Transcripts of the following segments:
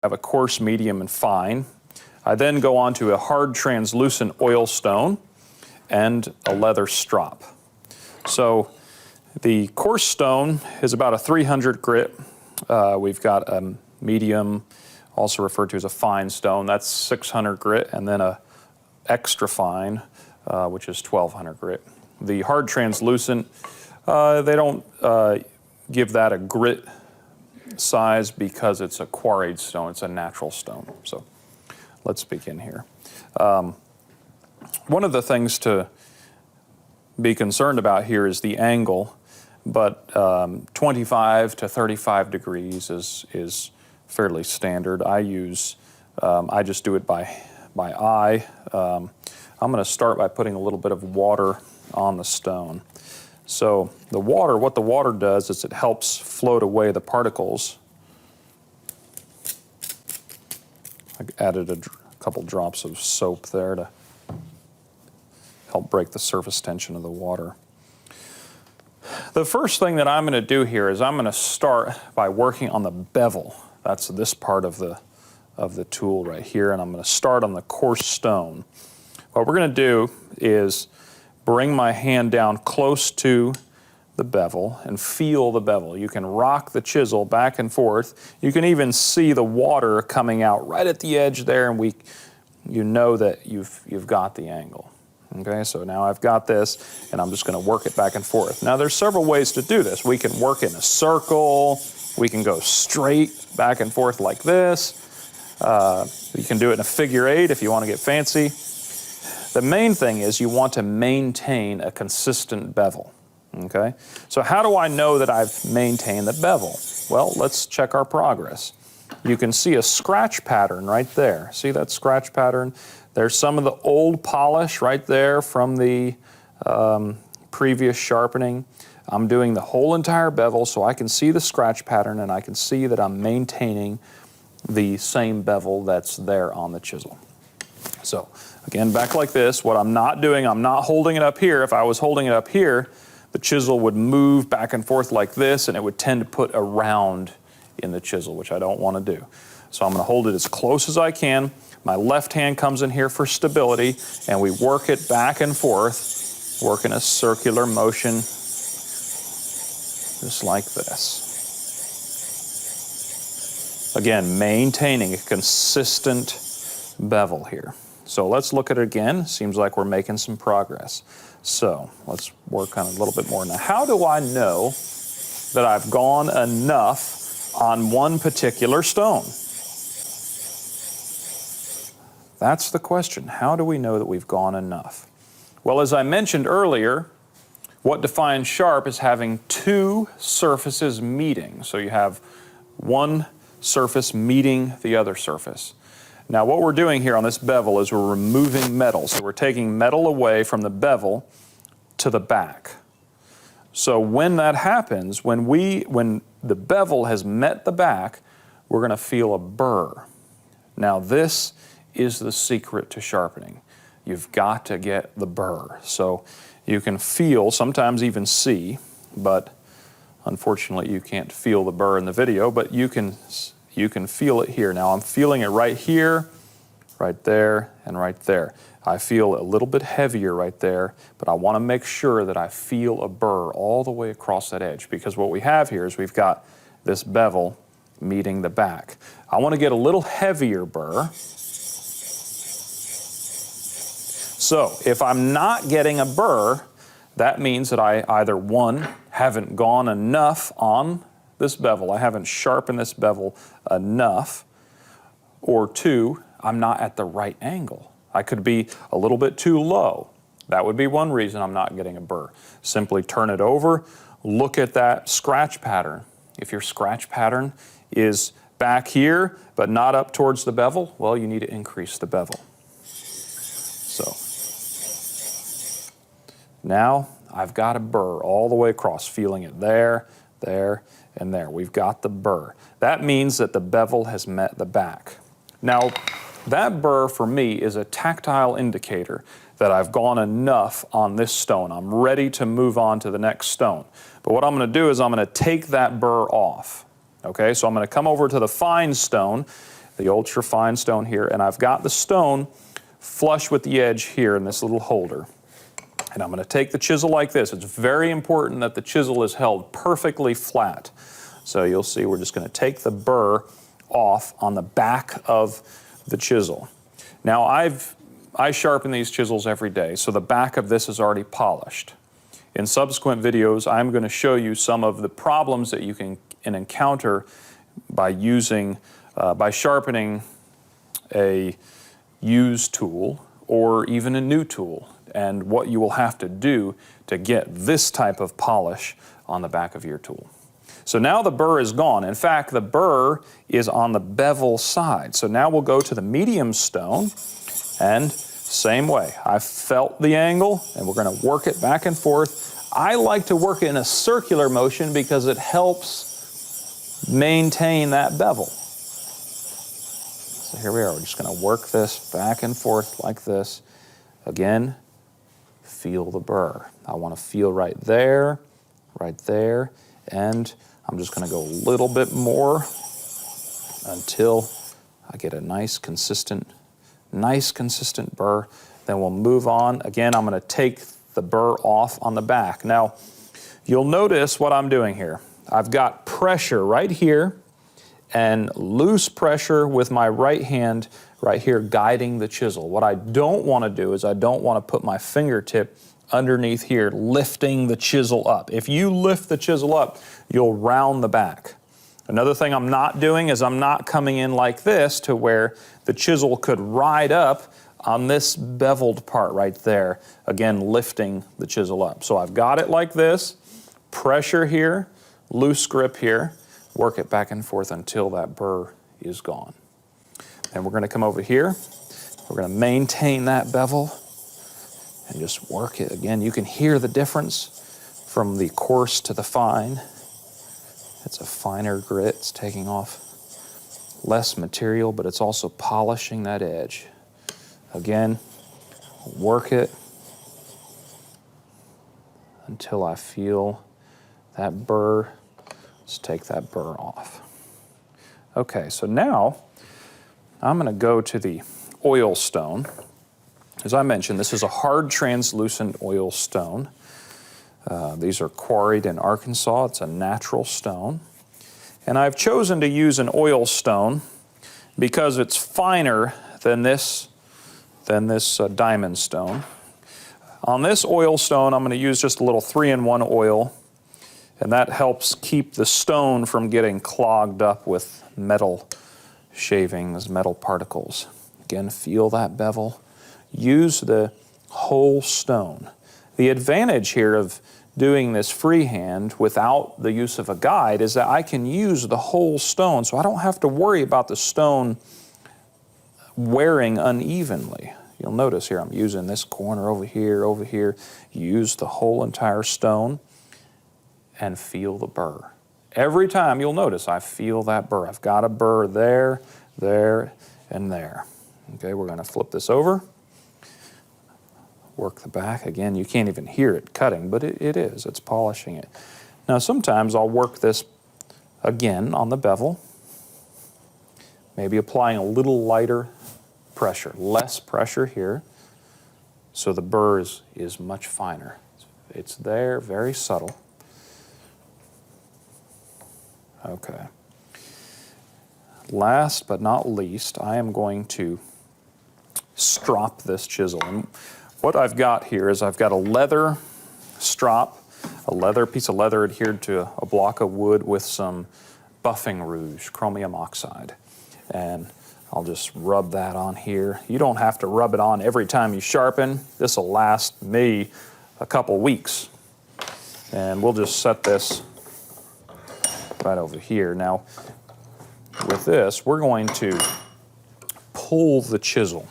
have a coarse, medium, and fine. I then go on to a hard translucent oil stone and a leather strop. So the coarse stone is about a 300 grit. We've got a medium, also referred to as a fine stone, that's 600 grit, and then a extra fine, which is 1200 grit. The hard translucent, they don't give that a grit size because it's a quarried stone, it's a natural stone. So let's begin here. One of the things to be concerned about here is the angle, but 25 to 35 degrees is fairly standard. I just do it by eye. I'm going to start by putting a little bit of water on the stone. So the water, what the water does is it helps float away the particles. I added a couple drops of soap there to help break the surface tension of the water. The first thing that I'm going to do here is I'm going to start by working on the bevel. That's this part of the tool right here, and I'm going to start on the coarse stone. What we're going to do is bring my hand down close to the bevel and feel the bevel. You can rock the chisel back and forth. You can even see the water coming out right at the edge there, and you know that you've got the angle. Okay, so now I've got this, and I'm just going to work it back and forth. Now there's several ways to do this. We can work in a circle. We can go straight back and forth like this. You can do it in a figure eight if you want to get fancy. The main thing is you want to maintain a consistent bevel. Okay, so how do I know that I've maintained the bevel? Well, let's check our progress. You can see a scratch pattern right there. See that scratch pattern? There's some of the old polish right there from the previous sharpening. I'm doing the whole entire bevel so I can see the scratch pattern and I can see that I'm maintaining the same bevel that's there on the chisel. So again, back like this, what I'm not doing, I'm not holding it up here. If I was holding it up here, the chisel would move back and forth like this and it would tend to put a round in the chisel, which I don't want to do. So I'm going to hold it as close as I can. My left hand comes in here for stability, and we work it back and forth, work in a circular motion, just like this. Again, maintaining a consistent bevel here. So let's look at it again. Seems like we're making some progress. So let's work on it a little bit more. Now, how do I know that I've gone enough on one particular stone? That's the question. How do we know that we've gone enough? Well, as I mentioned earlier, what defines sharp is having two surfaces meeting. So you have one surface meeting the other surface. Now what we're doing here on this bevel is we're removing metal. So we're taking metal away from the bevel to the back. So when that happens, when the bevel has met the back, we're going to feel a burr. Now this is the secret to sharpening. You've got to get the burr. So you can feel, sometimes even see, but unfortunately you can't feel the burr in the video, but you can feel it here. Now I'm feeling it right here, right there, and right there. I feel a little bit heavier right there, but I want to make sure that I feel a burr all the way across that edge, because what we have here is we've got this bevel meeting the back. I want to get a little heavier burr. So if I'm not getting a burr, that means that I either, one, haven't gone enough on this bevel, I haven't sharpened this bevel enough, or two, I'm not at the right angle. I could be a little bit too low. That would be one reason I'm not getting a burr. Simply turn it over, look at that scratch pattern. If your scratch pattern is back here, but not up towards the bevel, well, you need to increase the bevel. So now I've got a burr all the way across, feeling it there, there, and there. We've got the burr. That means that the bevel has met the back. Now, that burr for me is a tactile indicator that I've gone enough on this stone. I'm ready to move on to the next stone. But what I'm going to do is I'm going to take that burr off. Okay, so I'm going to come over to the fine stone. the ultra fine stone here, and I've got the stone flush with the edge here in this little holder. And I'm going to take the chisel like this. It's very important that the chisel is held perfectly flat. So you'll see we're just going to take the burr off on the back of the chisel. Now I sharpen these chisels every day, so the back of this is already polished. In subsequent videos, I'm going to show you some of the problems that you can encounter by sharpening a used tool or even a new tool, and what you will have to do to get this type of polish on the back of your tool. So now the burr is gone. In fact, the burr is on the bevel side. So now we'll go to the medium stone, and same way. I've felt the angle, and we're going to work it back and forth. I like to work it in a circular motion because it helps maintain that bevel. So here we are. We're just going to work this back and forth like this. Again, feel the burr. I want to feel right there, and I'm just going to go a little bit more until I get a nice consistent burr. Then we'll move on. Again, I'm going to take the burr off on the back. Now, you'll notice what I'm doing here. I've got pressure right here and loose pressure with my right hand right here guiding the chisel. What I don't want to do is I don't want to put my fingertip underneath here lifting the chisel up. If you lift the chisel up, you'll round the back. Another thing I'm not doing is I'm not coming in like this to where the chisel could ride up on this beveled part right there, again lifting the chisel up. So I've got it like this, pressure here, loose grip here, work it back and forth until that burr is gone. Then we're going to come over here, we're going to maintain that bevel and just work it. Again, you can hear the difference from the coarse to the fine. It's a finer grit, it's taking off less material, but it's also polishing that edge. Again, work it until I feel that burr. Let's take that burr off. Okay, so now I'm going to go to the oil stone. As I mentioned, this is a hard translucent oil stone. These are quarried in Arkansas. It's a natural stone. And I've chosen to use an oil stone because it's finer than this diamond stone. On this oil stone, I'm going to use just a little 3-in-1 oil, and that helps keep the stone from getting clogged up with metal shavings, metal particles. Again, feel that bevel. Use the whole stone. The advantage here of doing this freehand without the use of a guide is that I can use the whole stone, so I don't have to worry about the stone wearing unevenly. You'll notice here I'm using this corner over here. Use the whole entire stone and feel the burr. Every time you'll notice I feel that burr. I've got a burr there, there, and there. Okay, we're going to flip this over. Work the back. Again, you can't even hear it cutting, but it is. It's polishing it. Now sometimes I'll work this again on the bevel, maybe applying a little lighter pressure, less pressure here, so the burr is much finer. It's there, very subtle. Okay. Last but not least, I am going to strop this chisel. And what I've got here is I've got a leather strop, a piece of leather adhered to a block of wood with some buffing rouge, chromium oxide. And I'll just rub that on here. You don't have to rub it on every time you sharpen. This will last me a couple weeks. And we'll just set this right over here. Now, with this, we're going to pull the chisel.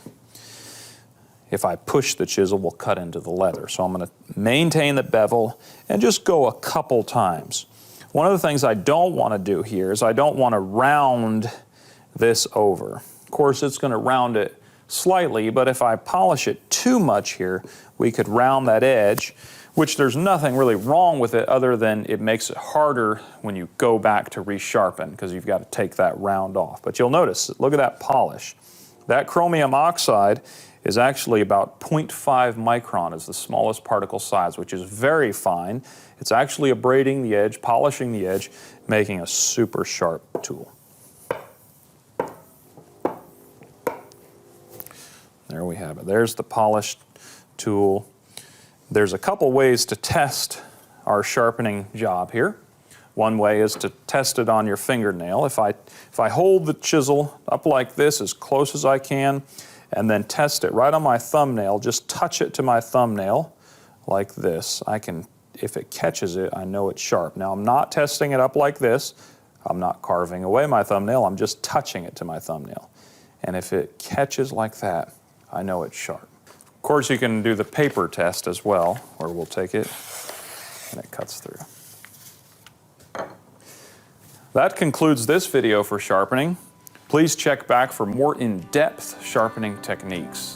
If I push the chisel, we'll cut into the leather. So I'm going to maintain the bevel and just go a couple times. One of the things I don't want to do here is I don't want to round this over. Of course, it's going to round it slightly, but if I polish it too much here, we could round that edge, which there's nothing really wrong with it other than it makes it harder when you go back to resharpen because you've got to take that round off. But you'll notice, look at that polish. That chromium oxide is actually about 0.5 micron is the smallest particle size, which is very fine. It's actually abrading the edge, polishing the edge, making a super sharp tool. There we have it. There's the polished tool. There's a couple ways to test our sharpening job here. One way is to test it on your fingernail. If I hold the chisel up like this as close as I can and then test it right on my thumbnail, just touch it to my thumbnail like this, if it catches it, I know it's sharp. Now I'm not testing it up like this. I'm not carving away my thumbnail, I'm just touching it to my thumbnail. And if it catches like that, I know it's sharp. Of course, you can do the paper test as well, where we'll take it and it cuts through. That concludes this video for sharpening. Please check back for more in-depth sharpening techniques.